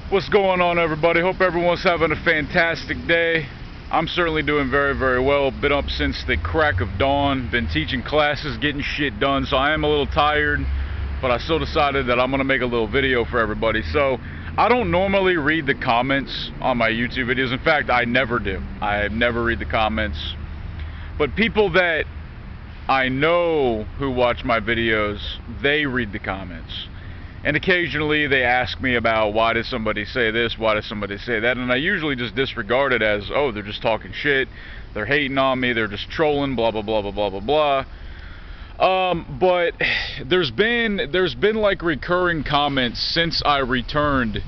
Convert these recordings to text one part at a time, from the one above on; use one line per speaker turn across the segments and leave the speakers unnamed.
What's going on, everybody? Hope everyone's having a fantastic day. I'm certainly doing very, very well. Been up since the crack of dawn, been teaching classes, getting shit done, so I am a little tired, but I still decided that I'm gonna make a little video for everybody. So I don't normally read the comments on my YouTube videos. In fact, I never do. I never read the comments. But people that I know who watch my videos, they read the comments. And occasionally they ask me about, why did somebody say this, why did somebody say that, and I usually just disregard it as, oh, they're just talking shit, they're hating on me, they're just trolling, blah blah blah blah blah blah blah. But there's been like recurring comments since I returned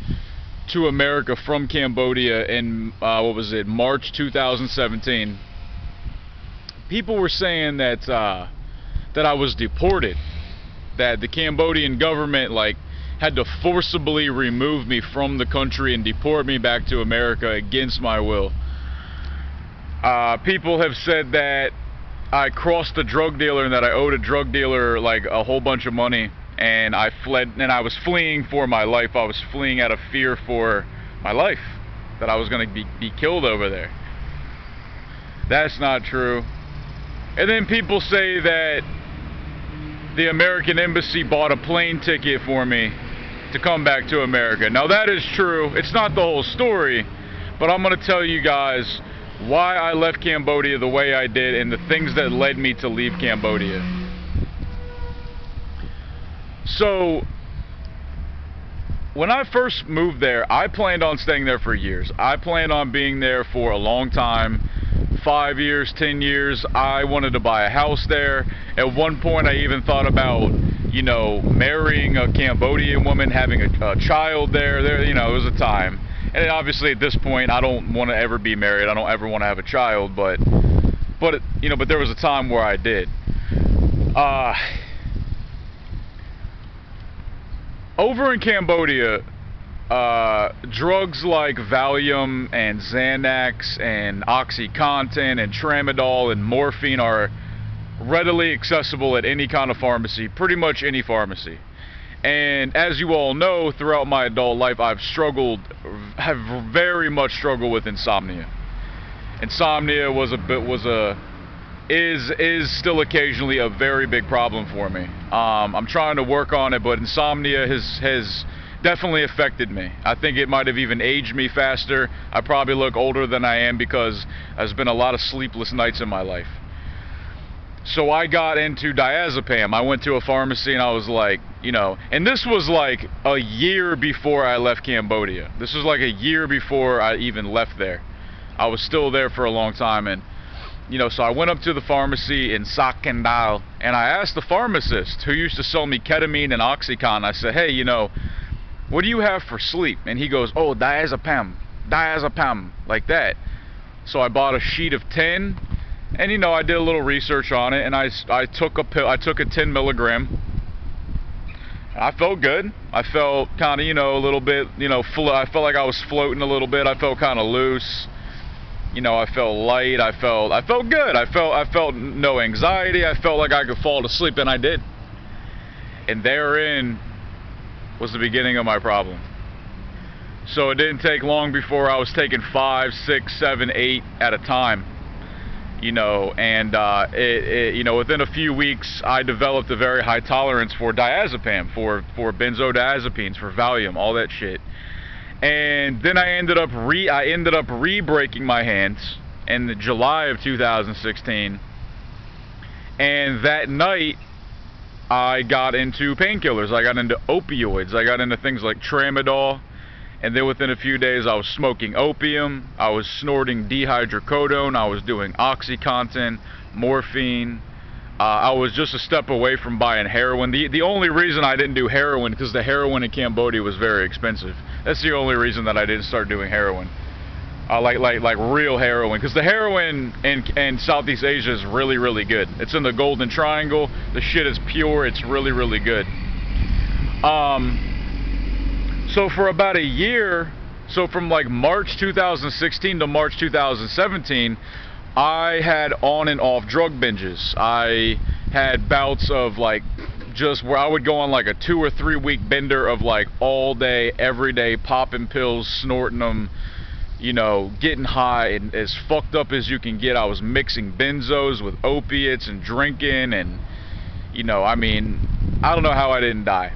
to America from Cambodia in what was it, March 2017. People were saying that that I was deported, that the Cambodian government had to forcibly remove me from the country and deport me back to America against my will. People have said that I crossed a drug dealer and that I owed a drug dealer like a whole bunch of money, and I fled, and I was fleeing for my life. I was fleeing out of fear for my life, that I was going to be killed over there. That's not true. And then people say that the American embassy bought a plane ticket for me to come back to America. Now that is true. It's not the whole story, but I'm going to tell you guys why I left Cambodia the way I did and the things that led me to leave Cambodia. So when I first moved there, I planned on staying there for years. I planned on being there for a long time. 5 years, 10 years. I wanted to buy a house there. At one point I even thought about, you know, marrying a Cambodian woman, having a child there, you know, it was a time. And obviously at this point I don't want to ever be married. I don't ever want to have a child, but you know, but there was a time where I did. Over in Cambodia, drugs like Valium and Xanax and OxyContin and Tramadol and morphine are readily accessible at any kind of pharmacy, pretty much any pharmacy. And as you all know, throughout my adult life, have very much struggled with insomnia. Insomnia is still occasionally a very big problem for me. I'm trying to work on it, but insomnia has definitely affected me. I think it might have even aged me faster. I probably look older than I am because there's been a lot of sleepless nights in my life. So I got into diazepam. I went to a pharmacy and I was like, you know, and this was like a year before I left Cambodia. This was like a year before I even left there. I was still there for a long time, and you know, so I went up to the pharmacy in Sakandal and I asked the pharmacist who used to sell me ketamine and Oxycontin, I said, hey, you know, what do you have for sleep? And he goes, oh, diazepam, like that. So I bought a sheet of 10, and you know, I did a little research on it, and I took a pill. I took a 10 milligram. And I felt good. I felt kind of, you know, a little bit, you know, I felt like I was floating a little bit. I felt kind of loose. You know, I felt light. I felt good. I felt no anxiety. I felt like I could fall to sleep, and I did. And therein was the beginning of my problem. So it didn't take long before I was taking 5, 6, 7, 8 at a time. You know, and you know, within a few weeks I developed a very high tolerance for diazepam, for benzodiazepines, for Valium, all that shit. And then I ended up re-breaking my hands in July of 2016. And that night I got into painkillers. I got into opioids. I got into things like Tramadol. And then within a few days I was smoking opium. I was snorting dihydrocodone. I was doing OxyContin, morphine. I was just a step away from buying heroin. The only reason I didn't do heroin, because the heroin in Cambodia was very expensive. That's the only reason that I didn't start doing heroin. Like real heroin, because the heroin in Southeast Asia is really, really good. It's in the Golden Triangle. The shit is pure. It's really, really good. So for about a year, so from like March 2016 to March 2017, I had on and off drug binges. I had bouts of like just where I would go on like a 2 or 3 week bender of like all day, every day, popping pills, snorting them, you know, getting high and as fucked up as you can get. I was mixing benzos with opiates and drinking, and you know, I mean, I don't know how I didn't die.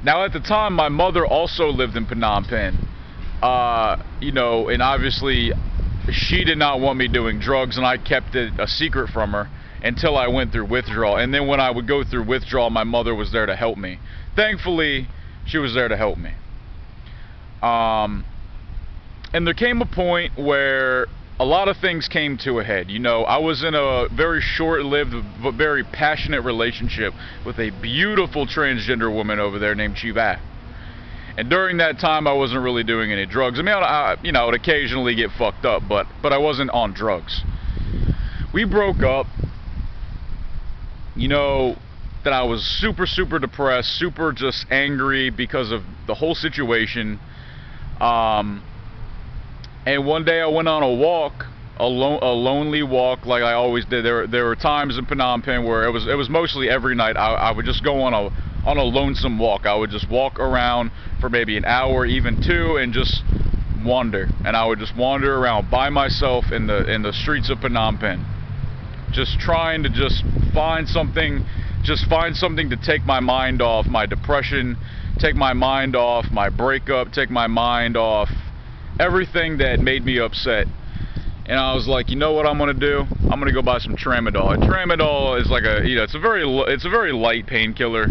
Now at the time, my mother also lived in Phnom Penh, you know, and obviously she did not want me doing drugs, and I kept it a secret from her until I went through withdrawal. And then when I would go through withdrawal, my mother was there to help me. Thankfully, she was there to help me. And there came a point where a lot of things came to a head. You know, I was in a very short-lived but very passionate relationship with a beautiful transgender woman over there named Chiva. And during that time, I wasn't really doing any drugs. I mean, you know, I would occasionally get fucked up, but I wasn't on drugs. We broke up. You know, that I was super, super depressed, super just angry because of the whole situation. And one day I went on a walk, a lonely walk, like I always did. There were times in Phnom Penh where it was mostly every night. I would just go on a lonesome walk. I would just walk around for maybe an hour, even 2, and just wander. And I would just wander around by myself in the streets of Phnom Penh, just trying to just find something to take my mind off my depression, take my mind off my breakup, take my mind off everything that made me upset. And I was like, you know what I'm gonna do? I'm gonna go buy some tramadol. And tramadol is like it's a very light painkiller,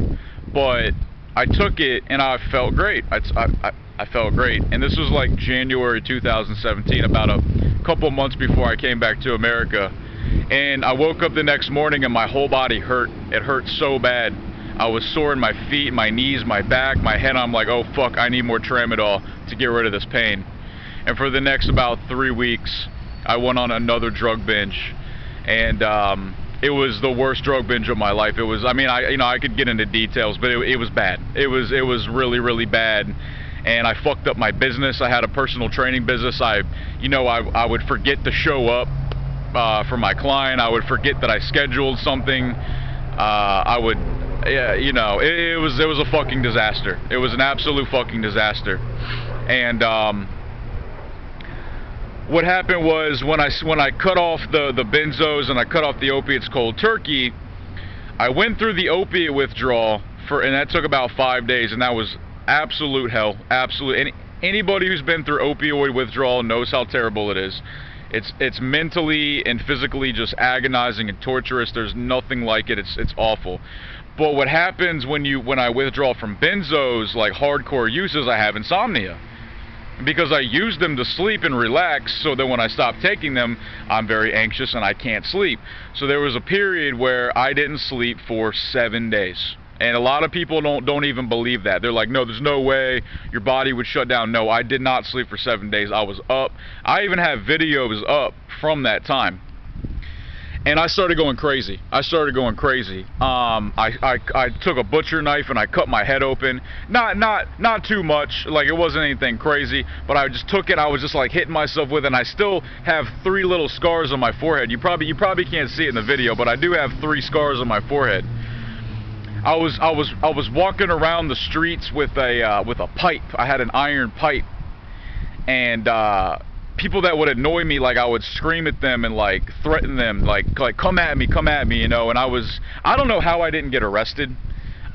but I took it and I felt great. I felt great. And this was like January 2017, about a couple months before I came back to America. And I woke up the next morning and my whole body hurt. It hurt so bad. I was sore in my feet, my knees, my back, my head. I'm like, oh fuck, I need more tramadol to get rid of this pain. And for the next about 3 weeks, I went on another drug binge. And it was the worst drug binge of my life. It was, I mean, I could get into details, but it was bad. It was really, really bad. And I fucked up my business. I had a personal training business. I would forget to show up for my client. I would forget that I scheduled something. It was a fucking disaster. It was an absolute fucking disaster. And what happened was when I cut off the benzos and I cut off the opiates cold turkey, I went through the opiate withdrawal and that took about 5 days, and that was absolute hell. Absolute. Anybody who's been through opioid withdrawal knows how terrible it is. It's mentally and physically just agonizing and torturous. There's nothing like it. It's awful. But what happens when I withdraw from benzos, like hardcore uses, I have insomnia. Because I use them to sleep and relax, so that when I stop taking them, I'm very anxious and I can't sleep. So there was a period where I didn't sleep for 7 days. And a lot of people don't even believe that. They're like, no, there's no way your body would shut down. No, I did not sleep for 7 days. I was up. I even have videos up from that time. And I started going crazy. I took a butcher knife and I cut my head open. Not too much. Like, it wasn't anything crazy, but I just took it. I was just like hitting myself with it. And I still have 3 little scars on my forehead. You probably can't see it in the video, but I do have 3 scars on my forehead. I was walking around the streets with a pipe. I had an iron pipe, and people that would annoy me, like, I would scream at them and like threaten them, like come at me, you know. And I don't know how I didn't get arrested.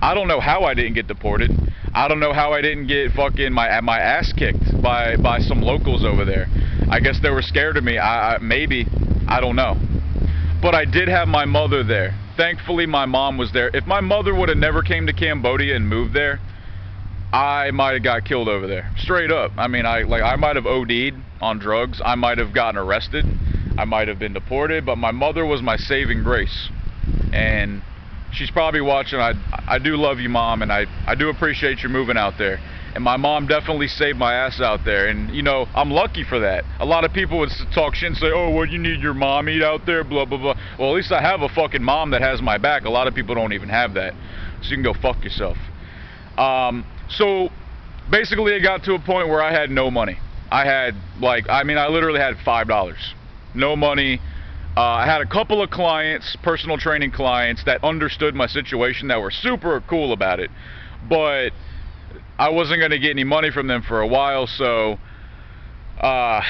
I don't know how I didn't get deported. I don't know how I didn't get fucking my ass kicked by some locals over there. I guess they were scared of me. Maybe, I don't know. But I did have my mother there. Thankfully, my mom was there. If my mother would have never came to Cambodia and moved there, I might have got killed over there. Straight up. I mean, I might have OD'd on drugs. I might have gotten arrested. I might have been deported. But my mother was my saving grace. And she's probably watching. I do love you, Mom, and I do appreciate you moving out there. And my mom definitely saved my ass out there. And, you know, I'm lucky for that. A lot of people would talk shit and say, oh, well, you need your mommy out there, blah, blah, blah. Well, at least I have a fucking mom that has my back. A lot of people don't even have that. So you can go fuck yourself. So, basically, it got to a point where I had no money. I had, I literally had $5. No money. I had a couple of clients, personal training clients, that understood my situation, that were super cool about it, but I wasn't going to get any money from them for a while, so I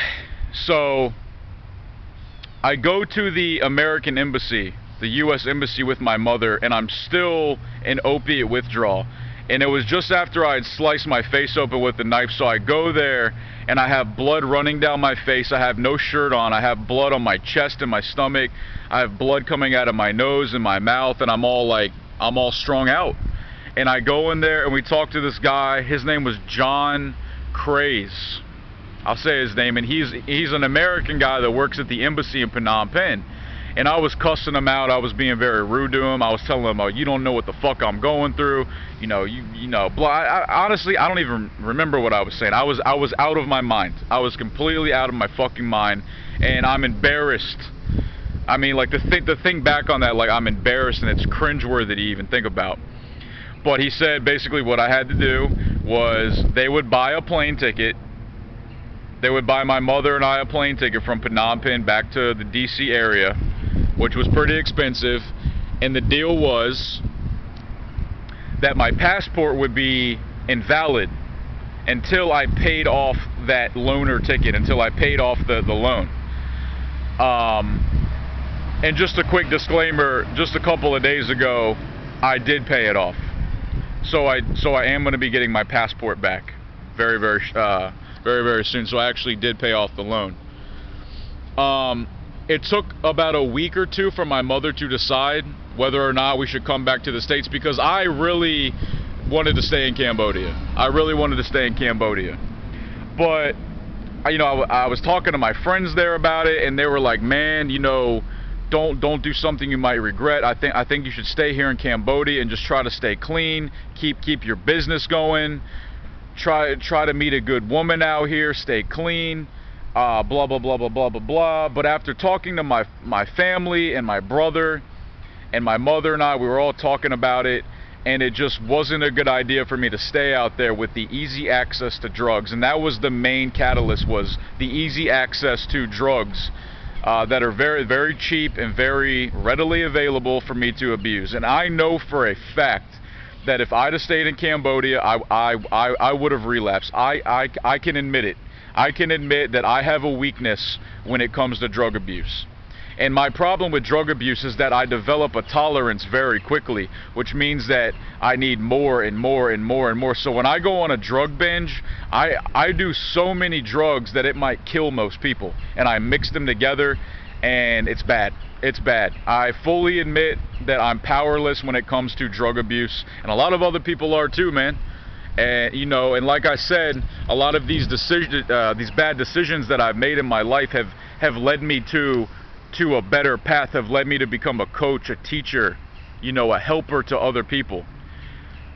go to the American Embassy, the U.S. Embassy, with my mother, and I'm still in opiate withdrawal. And it was just after I had sliced my face open with a knife, so I go there, and I have blood running down my face. I have no shirt on. I have blood on my chest and my stomach. I have blood coming out of my nose and my mouth, and I'm all strung out. And I go in there, and we talk to this guy. His name was John Craze. I'll say his name, and he's an American guy that works at the embassy in Phnom Penh. And I was cussing him out. I was being very rude to him. I was telling him, "Oh, you don't know what the fuck I'm going through. You know, blah." Honestly, I don't even remember what I was saying. I was out of my mind. I was completely out of my fucking mind, and I'm embarrassed. I mean, like, the thing back on that, like, I'm embarrassed, and it's cringeworthy to even think about. But he said basically what I had to do was they would buy a plane ticket. They would buy my mother and I a plane ticket from Phnom Penh back to the DC area, which was pretty expensive, and the deal was that my passport would be invalid until I paid off that loaner ticket, until I paid off the loan. And just a quick disclaimer, just a couple of days ago, I did pay it off. So I am going to be getting my passport back very, very soon. So I actually did pay off the loan. It took about a week or two for my mother to decide whether or not we should come back to the States, because I really wanted to stay in Cambodia. I really wanted to stay in Cambodia. But, you know, I was talking to my friends there about it, and they were like, "Man, you know, don't do something you might regret. I think you should stay here in Cambodia and just try to stay clean, keep your business going, try to meet a good woman out here, stay clean, blah blah blah blah blah blah blah." But after talking to my family and my brother and my mother and I, we were all talking about it, and it just wasn't a good idea for me to stay out there with the easy access to drugs. And that was the main catalyst, was the easy access to drugs that are very, very cheap and very readily available for me to abuse. And I know for a fact that if I'd have stayed in Cambodia, I would have relapsed. I can admit it. I can admit that I have a weakness when it comes to drug abuse. And my problem with drug abuse is that I develop a tolerance very quickly, which means that I need more and more and more and more. So when I go on a drug binge, I do so many drugs that it might kill most people. And I mix them together, and it's bad. It's bad. I fully admit that I'm powerless when it comes to drug abuse, and a lot of other people are too, man. And you know, and like I said, a lot of these bad decisions that I've made in my life have led me to a better path, have led me to become a coach, a teacher, you know, a helper to other people,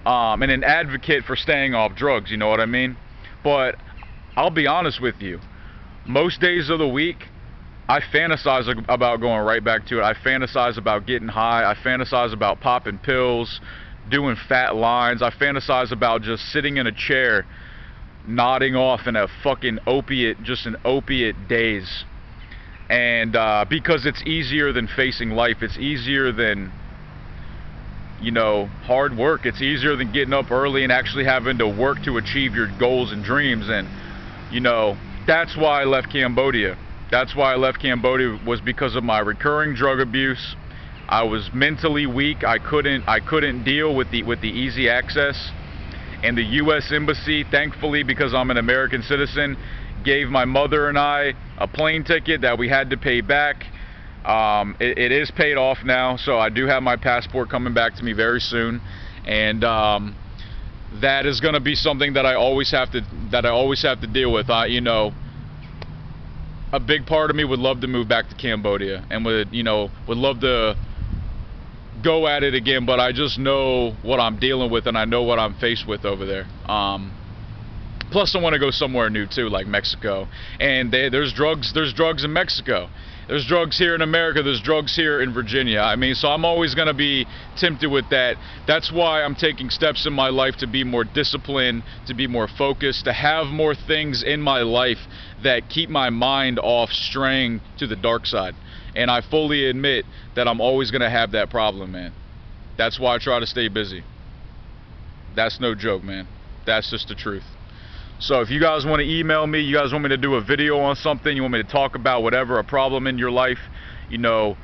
and an advocate for staying off drugs, you know what I mean? But I'll be honest with you, most days of the week, I fantasize about going right back to it. I fantasize about getting high. I fantasize about popping pills, doing fat lines. I fantasize about just sitting in a chair, nodding off in a fucking opiate, just an opiate daze. And because it's easier than facing life. It's easier than, you know, hard work. It's easier than getting up early and actually having to work to achieve your goals and dreams. And, you know, that's why I left Cambodia. That's why I left Cambodia, was because of my recurring drug abuse. I was mentally weak. I couldn't deal with the easy access. And the U.S. Embassy, thankfully, because I'm an American citizen, gave my mother and I a plane ticket that we had to pay back. It is paid off now, so I do have my passport coming back to me very soon, and that is going to be something that I always have to deal with. You know, a big part of me would love to move back to Cambodia and would love to go at it again, but I just know what I'm dealing with, and I know what I'm faced with over there. Plus, I want to go somewhere new too, like Mexico. And there's drugs in Mexico. There's drugs here in America. There's drugs here in Virginia. I mean, so I'm always going to be tempted with that. That's why I'm taking steps in my life to be more disciplined, to be more focused, to have more things in my life that keep my mind off straying to the dark side. And I fully admit that I'm always going to have that problem, man. That's why I try to stay busy. That's no joke, man. That's just the truth. So if you guys want to email me, you guys want me to do a video on something, you want me to talk about whatever, a problem in your life, you know,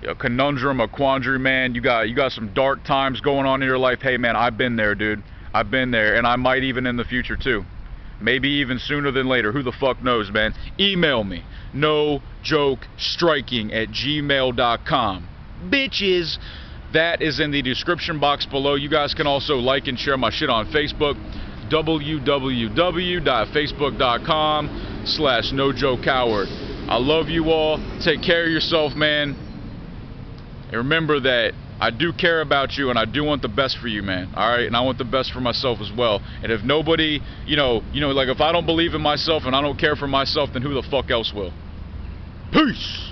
a conundrum, a quandary, man, you got some dark times going on in your life, hey man, I've been there, dude. I've been there, and I might even in the future too. Maybe even sooner than later. Who the fuck knows, man? Email me. nojokestriking@gmail.com. Bitches. That is in the description box below. You guys can also like and share my shit on Facebook. www.facebook.com/nojokecoward. I love you all. Take care of yourself, man. And remember that I do care about you and I do want the best for you, man. Alright? And I want the best for myself as well. And if nobody, you know, like if I don't believe in myself and I don't care for myself, then who the fuck else will? Peace!